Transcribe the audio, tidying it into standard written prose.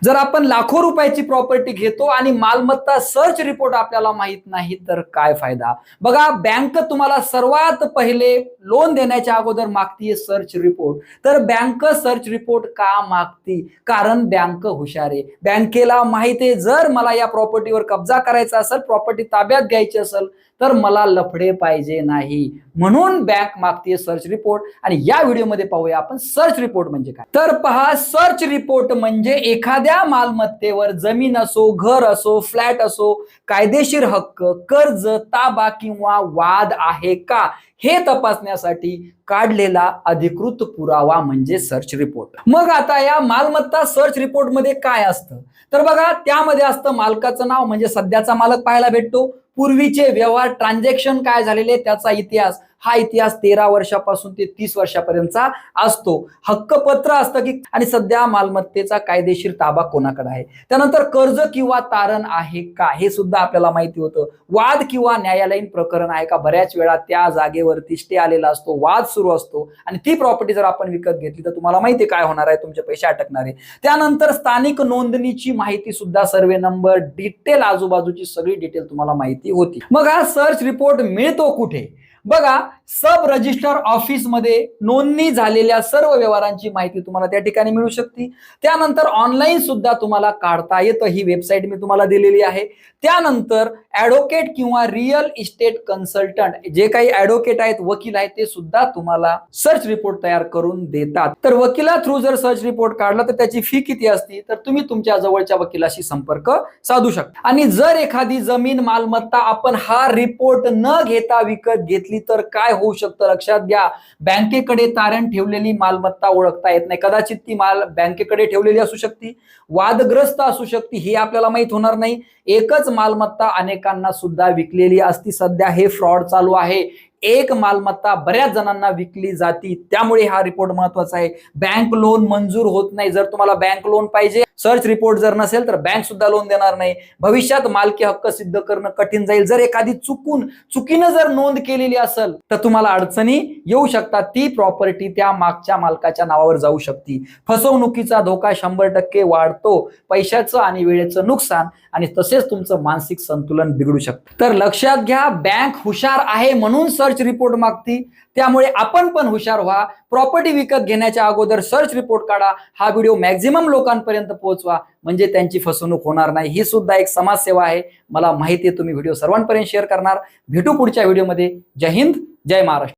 जर आपण लाखो रुपयाची प्रॉपर्टी घेतो आणि मालमत्ता सर्च रिपोर्ट आपल्याला माहित नाही तर काय फायदा। बघा, बँक तुम्हाला सर्वात पहिले लोन देण्याच्या अगोदर मागतीये सर्च रिपोर्ट। तर बँक सर्च रिपोर्ट का मागती? कारण बँक हुशार आहे। बँकेला माहिती आहे जर मला या प्रॉपर्टीवर कब्जा करायचा असेल, प्रॉपर्टी ताब्यात घ्यायची असेल तर मला लफडे पाहिजे नाही, म्हणून बँक मागते सर्च रिपोर्ट। आणि या व्हिडिओमध्ये पाहूया आपण सर्च रिपोर्ट म्हणजे काय। तर पहा, सर्च रिपोर्ट म्हणजे एखाद्या मालमत्तेवर जमीन असो, घर असो, फ्लॅट असो, कायदेशीर हक्क, कर्ज, ताबा किंवा वाद आहे का हे तपासण्यासाठी काढलेला अधिकृत पुरावा म्हणजे सर्च रिपोर्ट। मग आता या मालमत्ता सर्च रिपोर्ट मध्ये काय असतं? तर बघा, त्यामध्ये असतं मालकाचं नाव म्हणजे सध्याचा मालक पाहायला भेटतो, पूर्वीचे व्यवहार, ट्रान्झॅक्शन काय झालेले त्याचा इतिहास, हा इतिहास 13 वर्षापासून ते 30 वर्षापर्यंतचा असतो, हक्कपत्र असतं की आणि सध्या मालमत्तेचा कायदेशीर ताबा कोणाकडे आहे, त्यानंतर कर्ज किंवा तारण आहे का हे सुद्धा आपल्याला माहिती होतं, वाद किंवा न्यायालयीन प्रकरण आहे का, बऱ्याच वेळा त्या जागेवरती स्टे आलेला असतो, वाद सुरू असतो आणि ती प्रॉपर्टी जर आपण विकत घेतली तर तुम्हाला माहिती काय होणार आहे, तुमचे पैसे अटकणार आहे। त्यानंतर स्थानिक नोंदणीची माहिती सुद्धा, सर्वे नंबर, डिटेल, आजूबाजूची सगळी डिटेल तुम्हाला माहिती होती। मग हा सर्च रिपोर्ट मिळतो कुठे? बघा, सब रजिस्टर ऑफिस मध्ये नोंदणी झालेल्या सर्व व्यवहारांची माहिती तुम्हाला त्या ठिकाणी मिळू शकते। त्यानंतर ऑनलाईन सुद्धा तुम्हाला काढता येतं, ही वेबसाईट मी तुम्हाला दिलेली आहे। त्यानंतर ॲडव्होकेट किंवा रिअल इस्टेट कन्सल्टंट, जे काही ॲडव्होकेट आहेत, वकील आहेत, ते सुद्धा तुम्हाला सर्च रिपोर्ट तयार करून देतात। तर वकिला थ्रू जर सर्च रिपोर्ट काढला तर त्याची फी किती असते, तर तुम्ही तुमच्या जवळच्या वकिलाशी संपर्क साधू शकता। आणि जर एखादी जमीन, मालमत्ता आपण हा रिपोर्ट न घेता विकत घेतली तर काय होऊ शकतं, लक्षात घ्या। बँकेकडे तारण ठेवलेली मालमत्ता ओळखता येत नाही, कदाचित ती बँकेकडे ठेवलेली असू शकते, वादग्रस्त असू शकते, हे आपल्याला माहित होणार नाही, एकच मालमत्ता अनेकांना सुद्धा विकलेली असती। सध्या हे फ्रॉड चालू आहे, एक मालमत्ता बऱ्याच जणांना विकली जाती, त्यामुळे हा रिपोर्ट महत्वाचा आहे। बँक लोन मंजूर होत नाही, जर तुम्हाला बँक लोन पाहिजे, सर्च रिपोर्ट जर नसेल तर बँक सुद्धा लोन देणार नाही। भविष्यात मालकी हक्क सिद्ध करणं कठीण जाईल, जर एखादी चुकीनं जर नोंद केलेली असेल तर तुम्हाला अडचणी येऊ शकतात, ती प्रॉपर्टी त्या मागच्या मालकाच्या नावावर जाऊ शकते। फसवणुकीचा धोका 100% वाढतो, पैशाचं आणि वेळेचं नुकसान आणि तसेच तुमचं मानसिक संतुलन बिघडू शकतं। तर लक्षात घ्या, बँक हुशार आहे म्हणून सर्च रिपोर्ट मागती, त्यामुळे आपण पण हुशार व्हा। प्रॉपर्टी विकत घेण्याच्या अगोदर सर्च रिपोर्ट काढा, हा व्हिडिओ मॅक्झिमम लोकांपर्यंत पोहोचवा, म्हणजे त्यांची फसवणूक होणार नाही। ही सुद्धा एक समाजसेवा आहे, मला माहिती आहे तुम्ही व्हिडिओ सर्वांपर्यंत शेअर करणार। भेटू पुढच्या व्हिडिओमध्ये। जय हिंद, जय महाराष्ट्र।